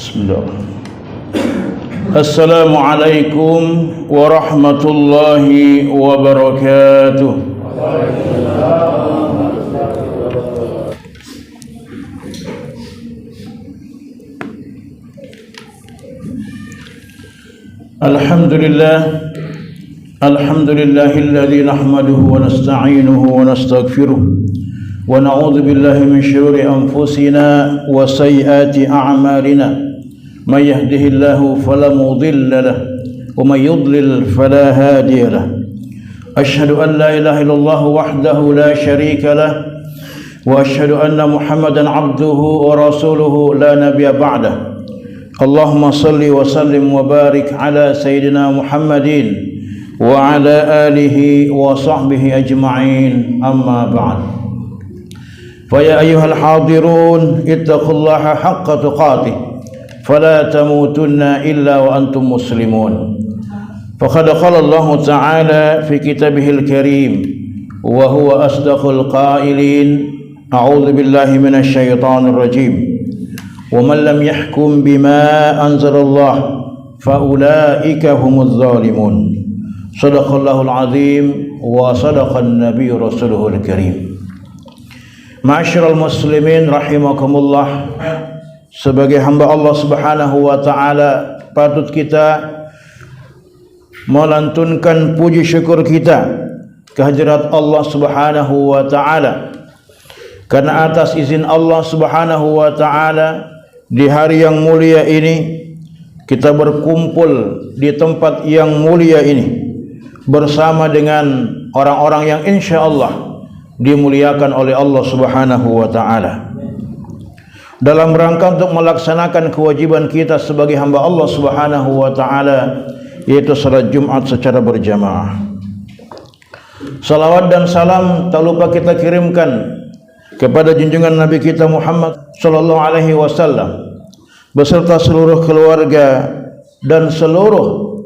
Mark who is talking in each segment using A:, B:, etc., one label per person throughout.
A: Bismillah. Assalamualaikum warahmatullahi wabarakatuh. Alhamdulillahilladzi nahmaduhu wa nasta'inuhu wa nastaghfiruh wa na'udzu billahi min shururi anfusina wa sayyiati a'malina may yahdihillahu fala mudilla lahu wa may yudlil fala hadiya lahu asyhadu an la ilaha illallah wahdahu la syarika lahu wa asyhadu anna Muhammadan 'abduhu wa rasuluhu la nabiyya ba'dahu. Allahumma salli wa sallim wa barik ala sayyidina Muhammadin wa ala alihi wa sahbihi ajma'in, amma ba'd. فيا أيها الحاضرون اتقوا الله حق تقاته فلا تموتن إلا وأنتم مسلمون. فقد قال الله تعالى في كتابه الكريم وهو أصدق القائلين أعوذ بالله من الشيطان الرجيم ومن لم يحكم بما أنزل الله فأولئك هم الظالمون. صدق الله العظيم وصدق النبي رسوله الكريم. Ma'asyiral muslimin rahimakumullah, sebagai hamba Allah Subhanahu wa taala patut kita melantunkan puji syukur kita kehadirat Allah Subhanahu wa taala, karena atas izin Allah Subhanahu wa taala di hari yang mulia ini kita berkumpul di tempat yang mulia ini bersama dengan orang-orang yang insyaallah dimuliakan oleh Allah Subhanahu wa taala dalam rangka untuk melaksanakan kewajiban kita sebagai hamba Allah Subhanahu wa taala, yaitu salat Jumat secara berjamaah. Salawat dan salam tak lupa kita kirimkan kepada junjungan Nabi kita Muhammad sallallahu alaihi wasallam beserta seluruh keluarga dan seluruh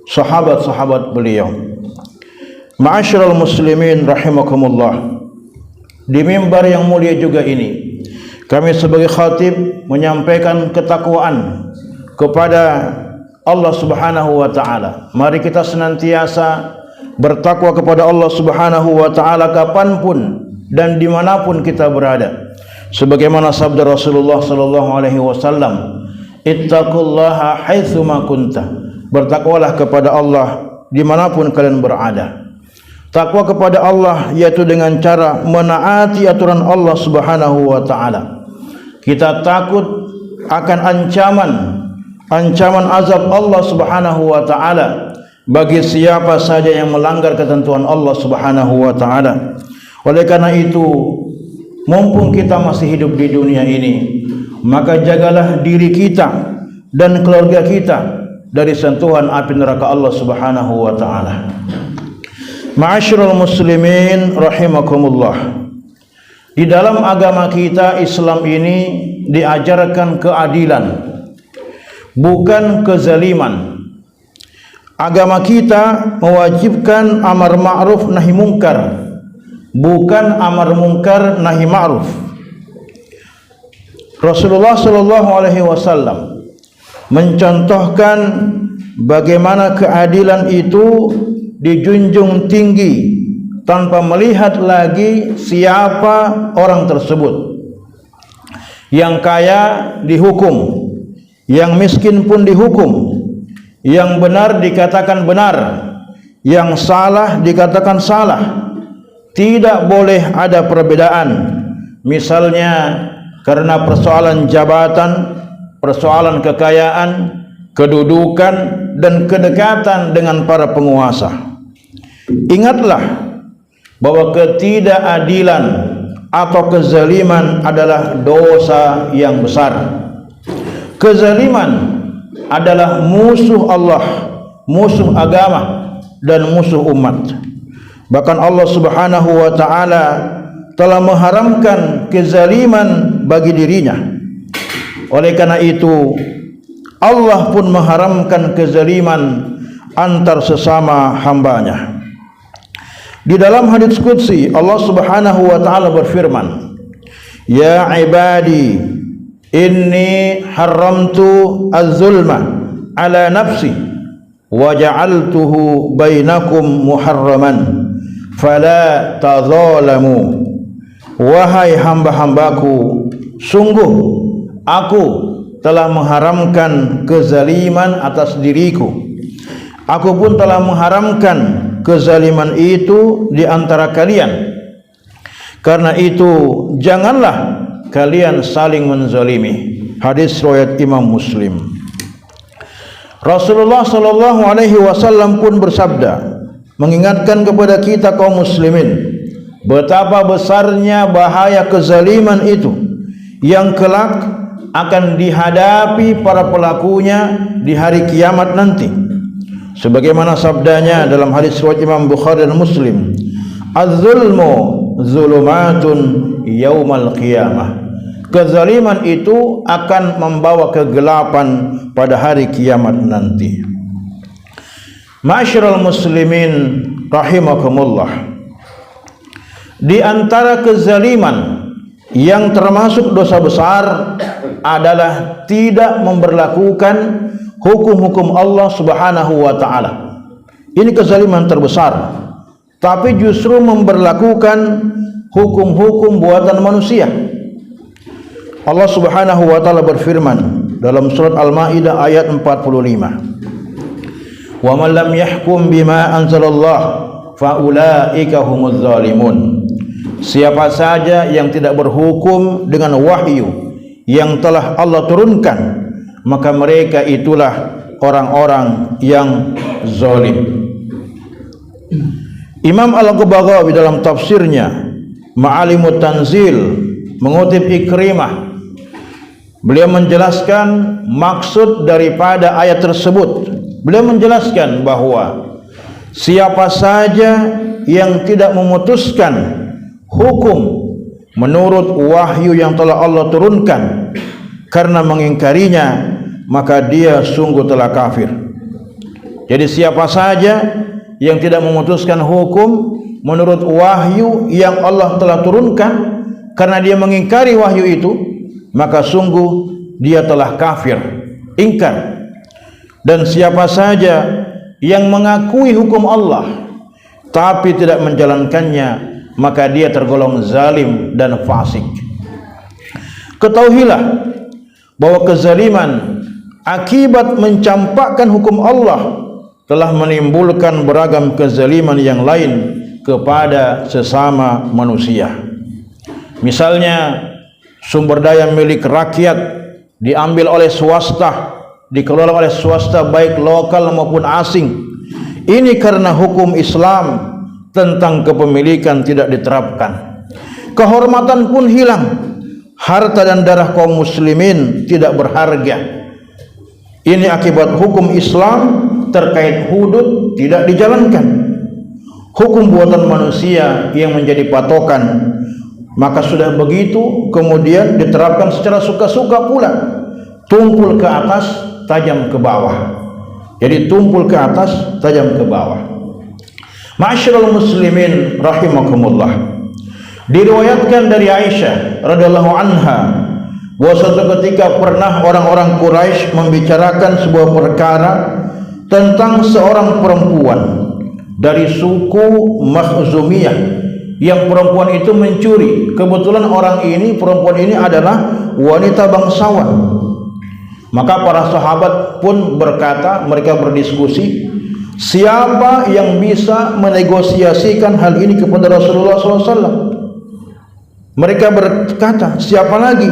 A: sahabat-sahabat beliau. Ma'asyiral muslimin rahimakumullah, di mimbar yang mulia juga ini kami sebagai khatib menyampaikan ketakwaan kepada Allah Subhanahu wa taala. Mari kita senantiasa bertakwa kepada Allah Subhanahu wa taala kapanpun dan dimanapun kita berada, sebagaimana sabda Rasulullah sallallahu alaihi wasallam, ittaqullaha haitsuma kunta, bertakwalah kepada Allah dimanapun kalian berada. Takwa kepada Allah yaitu dengan cara menaati aturan Allah Subhanahu wa taala. Kita takut akan ancaman azab Allah Subhanahu wa taala bagi siapa saja yang melanggar ketentuan Allah Subhanahu wa taala. Oleh karena itu, mumpung kita masih hidup di dunia ini, maka jagalah diri kita dan keluarga kita dari sentuhan api neraka Allah Subhanahu wa taala. Ma'asyiral muslimin rahimakumullah, di dalam agama kita Islam ini diajarkan keadilan, bukan kezaliman. Agama kita mewajibkan amar ma'ruf nahi mungkar, bukan amar mungkar nahi ma'ruf. Rasulullah sallallahu alaihi wasallam mencontohkan bagaimana keadilan itu dijunjung tinggi tanpa melihat lagi siapa orang tersebut. Yang kaya dihukum, yang miskin pun dihukum, yang benar dikatakan benar, yang salah dikatakan salah. Tidak boleh ada perbedaan. Misalnya karena persoalan jabatan, persoalan kekayaan, kedudukan dan kedekatan dengan para penguasa. Ingatlah bahwa ketidakadilan atau kezaliman adalah dosa yang besar. Kezaliman adalah musuh Allah, musuh agama dan musuh umat. Bahkan Allah Subhanahu wa taala telah mengharamkan kezaliman bagi dirinya. Oleh karena itu, Allah pun mengharamkan kezaliman antar sesama hambanya. Di dalam hadits qudsi Allah Subhanahu wa taala berfirman, "Ya ibadi inni haramtu az-zulma ala nafsi wa ja'altuhu bainakum muharraman fala tadzalamu. Wahai hamba-hambaku, sungguh aku telah mengharamkan kezaliman atas diriku. Aku pun telah mengharamkan kezaliman itu di antara kalian. Karena itu janganlah kalian saling menzalimi. Hadis riwayat Imam Muslim. Rasulullah sallallahu alaihi wasallam pun bersabda, mengingatkan kepada kita kaum muslimin betapa besarnya bahaya kezaliman itu yang kelak akan dihadapi para pelakunya di hari kiamat nanti. Sebagaimana sabdanya dalam hadis riwayat Imam Bukhari dan Muslim, az-zulmu zulumatun yaumal qiyamah. Kezaliman itu akan membawa kegelapan pada hari kiamat nanti. Ma'asyiral muslimin rahimakumullah, di antara kezaliman yang termasuk dosa besar adalah tidak memberlakukan hukum-hukum Allah Subhanahu wa taala. Ini kezaliman terbesar. Tapi justru memberlakukan hukum-hukum buatan manusia. Allah Subhanahu wa taala berfirman dalam surat Al-Maidah ayat 45. Wa man lam yahkum bima anzalallah fa ulaika humuz zalimun. Siapa saja yang tidak berhukum dengan wahyu yang telah Allah turunkan, maka mereka itulah orang-orang yang zalim. Imam Al-Baghawi dalam tafsirnya Ma'alimut Tanzil mengutip Ikrimah, beliau menjelaskan maksud daripada ayat tersebut. Beliau menjelaskan bahwa siapa saja yang tidak memutuskan hukum menurut wahyu yang telah Allah turunkan karena mengingkarinya, maka dia sungguh telah kafir. Jadi siapa saja yang tidak memutuskan hukum menurut wahyu yang Allah telah turunkan karena dia mengingkari wahyu itu, maka sungguh dia telah kafir, ingkar. Dan siapa saja yang mengakui hukum Allah tapi tidak menjalankannya, maka dia tergolong zalim dan fasik. Ketahuilah bahwa kezaliman akibat mencampakkan hukum Allah telah menimbulkan beragam kezaliman yang lain kepada sesama manusia. Misalnya, sumber daya milik rakyat diambil oleh swasta, dikelola oleh swasta baik lokal maupun asing. Ini karena hukum Islam tentang kepemilikan tidak diterapkan. Kehormatan pun hilang. Harta dan darah kaum muslimin tidak berharga. Ini akibat hukum Islam terkait hudud tidak dijalankan. Hukum buatan manusia yang menjadi patokan, maka sudah begitu kemudian diterapkan secara suka-suka pula. Tumpul ke atas, tajam ke bawah. Jadi tumpul ke atas, tajam ke bawah. Ma'asyiral muslimin rahimakumullah, diriwayatkan dari Aisyah radhiyallahu anha bahwa suatu ketika pernah orang-orang Quraisy membicarakan sebuah perkara tentang seorang perempuan dari suku Makhzumiyah yang perempuan itu mencuri. Kebetulan perempuan ini adalah wanita bangsawan. Maka para sahabat pun berkata, mereka berdiskusi, siapa yang bisa menegosiasikan hal ini kepada Rasulullah SAW? Mereka berkata, siapa lagi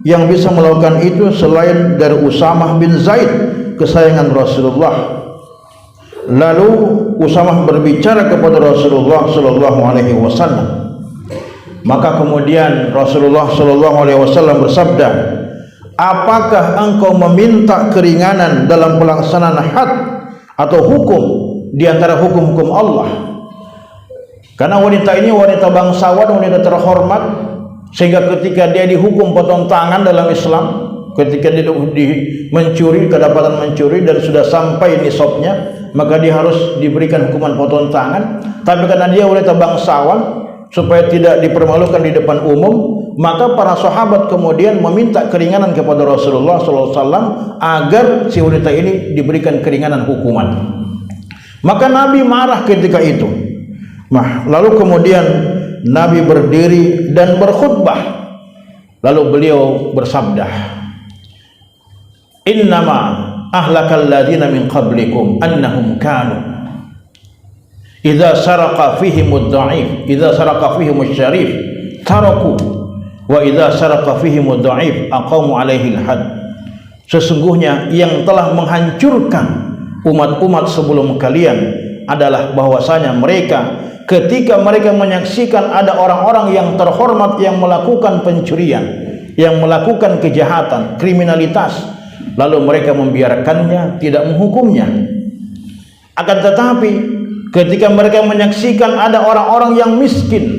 A: yang bisa melakukan itu selain dari Usamah bin Zaid, kesayangan Rasulullah. Lalu Usamah berbicara kepada Rasulullah sallallahu alaihi wasallam. Maka kemudian Rasulullah sallallahu alaihi wasallam bersabda, apakah engkau meminta keringanan dalam pelaksanaan had atau hukum di antara hukum-hukum Allah? Karena wanita ini wanita bangsawan, wanita terhormat, sehingga ketika dia dihukum potong tangan dalam Islam, ketika dia mencuri, kedapatan mencuri dan sudah sampai nisabnya, maka dia harus diberikan hukuman potong tangan. Tapi karena dia wanita bangsawan, supaya tidak dipermalukan di depan umum, maka para sahabat kemudian meminta keringanan kepada Rasulullah SAW agar si wanita ini diberikan keringanan hukuman. Maka Nabi marah ketika itu. Lalu kemudian Nabi berdiri dan berkhutbah. Lalu beliau bersabda, "Innama ahlakal ladzina min qablikum annahum kanu idza saraqa fihimud dha'if, idza saraqa fihimul syarif taraku, wa idza saraqa fihimud dha'if aqamu alaihi al-had." Sesungguhnya yang telah menghancurkan umat-umat sebelum kalian adalah bahwasanya mereka ketika mereka menyaksikan ada orang-orang yang terhormat yang melakukan pencurian, yang melakukan kejahatan, kriminalitas, lalu mereka membiarkannya, tidak menghukumnya. Akan tetapi ketika mereka menyaksikan ada orang-orang yang miskin,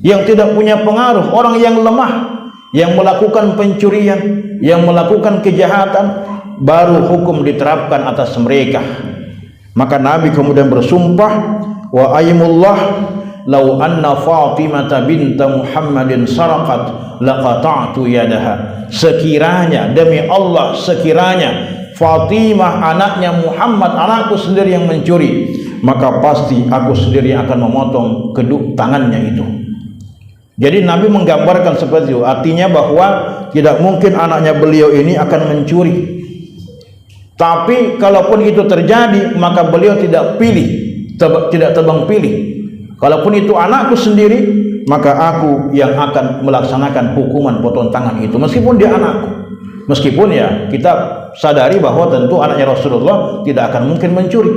A: yang tidak punya pengaruh, orang yang lemah, yang melakukan pencurian, yang melakukan kejahatan, baru hukum diterapkan atas mereka. Maka Nabi kemudian bersumpah, "Wa aymullah law anna Fatimah binta Muhammadin saraqat laqata'tu yadaha." Sekiranya, demi Allah, sekiranya Fatimah anaknya Muhammad, anakku sendiri yang mencuri, maka pasti aku sendiri akan memotong kedua tangannya itu. Jadi Nabi menggambarkan seperti itu, artinya bahwa tidak mungkin anaknya beliau ini akan mencuri. Tapi kalaupun itu terjadi, maka beliau tidak tidak tebang pilih. Kalaupun itu anakku sendiri, maka aku yang akan melaksanakan hukuman potong tangan itu, meskipun dia anakku. Meskipun ya kita sadari bahwa tentu anaknya Rasulullah tidak akan mungkin mencuri.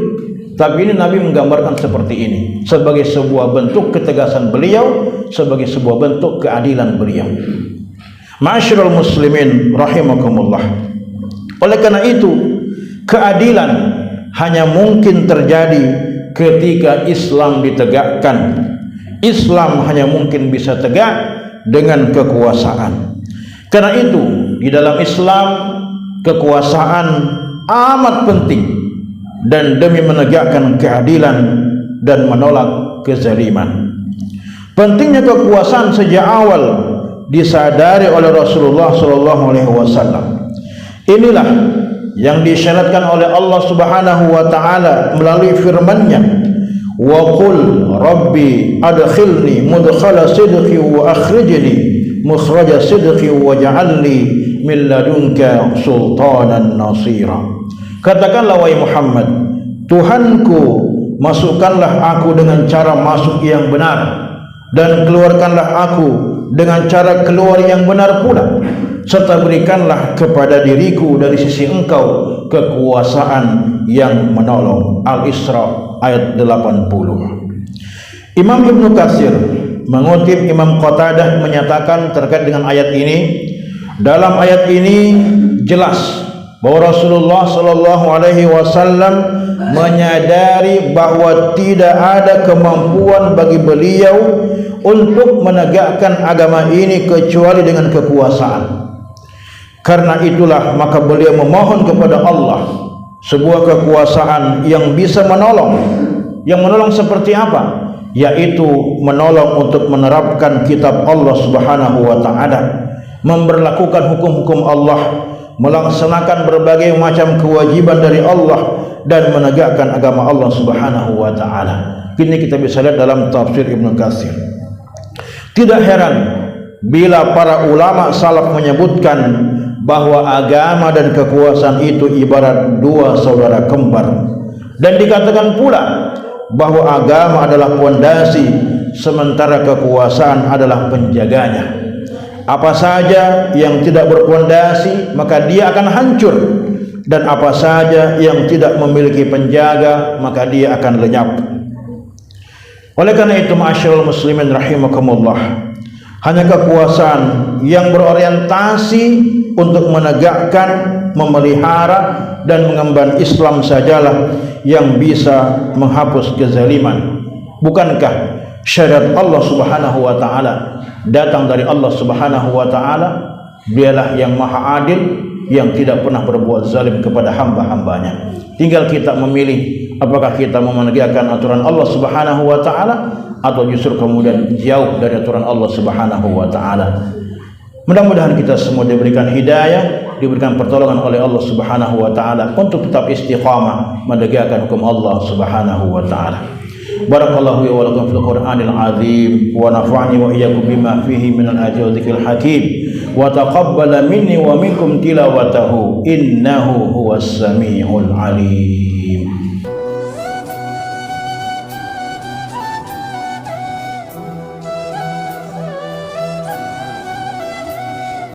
A: Tapi ini Nabi menggambarkan seperti ini, sebagai sebuah bentuk ketegasan beliau, sebagai sebuah bentuk keadilan beliau. Ma'asyiral muslimin rahimakumullah. Oleh karena itu, keadilan hanya mungkin terjadi ketika Islam ditegakkan. Islam hanya mungkin bisa tegak dengan kekuasaan. Karena itu, di dalam Islam kekuasaan amat penting, dan demi menegakkan keadilan dan menolak kezaliman. Pentingnya kekuasaan sejak awal disadari oleh Rasulullah SAW. Inilah yang disyaratkan oleh Allah Subhanahu wa taala melalui firman-Nya, "Wa qul rabbi adkhilni mudkhala sidqi wa akhrijni mukhraja sidqi waj'alni min ladunka sultanan nasira." Katakanlah wahai Muhammad, Tuhanku, masukkanlah aku dengan cara masuk yang benar, dan keluarkanlah aku dengan cara keluar yang benar pula, serta berikanlah kepada diriku dari sisi Engkau kekuasaan yang menolong. Al-Isra ayat 80. Imam Ibnu Katsir mengutip Imam Qatadah menyatakan terkait dengan ayat ini, dalam ayat ini jelas bahwa Rasulullah SAW menyadari bahwa tidak ada kemampuan bagi beliau untuk menegakkan agama ini kecuali dengan kekuasaan. Karena itulah maka beliau memohon kepada Allah sebuah kekuasaan yang bisa menolong. Yang menolong seperti apa? Yaitu menolong untuk menerapkan kitab Allah Subhanahu wa taala, memberlakukan hukum-hukum Allah, melaksanakan berbagai macam kewajiban dari Allah, dan menegakkan agama Allah Subhanahu wa taala. Ini kita bisa lihat dalam tafsir Ibnu Katsir. Tidak heran bila para ulama salaf menyebutkan bahwa agama dan kekuasaan itu ibarat dua saudara kembar, dan dikatakan pula bahwa agama adalah pondasi sementara kekuasaan adalah penjaganya. Apa saja yang tidak berpondasi maka dia akan hancur, dan apa saja yang tidak memiliki penjaga maka dia akan lenyap. Oleh karena itu, ma'asyiral muslimin rahimakumullah, hanya kekuasaan yang berorientasi untuk menegakkan, memelihara dan mengemban Islam sajalah yang bisa menghapus kezaliman. Bukankah syariat Allah Subhanahu wa taala datang dari Allah Subhanahu wa taala? Dialah yang maha adil, yang tidak pernah berbuat zalim kepada hamba-hambanya. Tinggal kita memilih apakah kita mau menegakkan aturan Allah Subhanahu wa taala atau justru kemudian jauh dari aturan Allah Subhanahu wa taala. Mudah-mudahan kita semua diberikan hidayah, diberikan pertolongan oleh Allah Subhanahu wa taala untuk tetap istiqamah menegakkan hukum Allah Subhanahu wa taala. Barakallahu wa lakum fil Qur'anil azim wa nafa'ani wa iyyakum bima fihi minal ayati wa dzikril hakim wa taqabbala minni wa minkum tilawatahu innahu huwas samiul alim.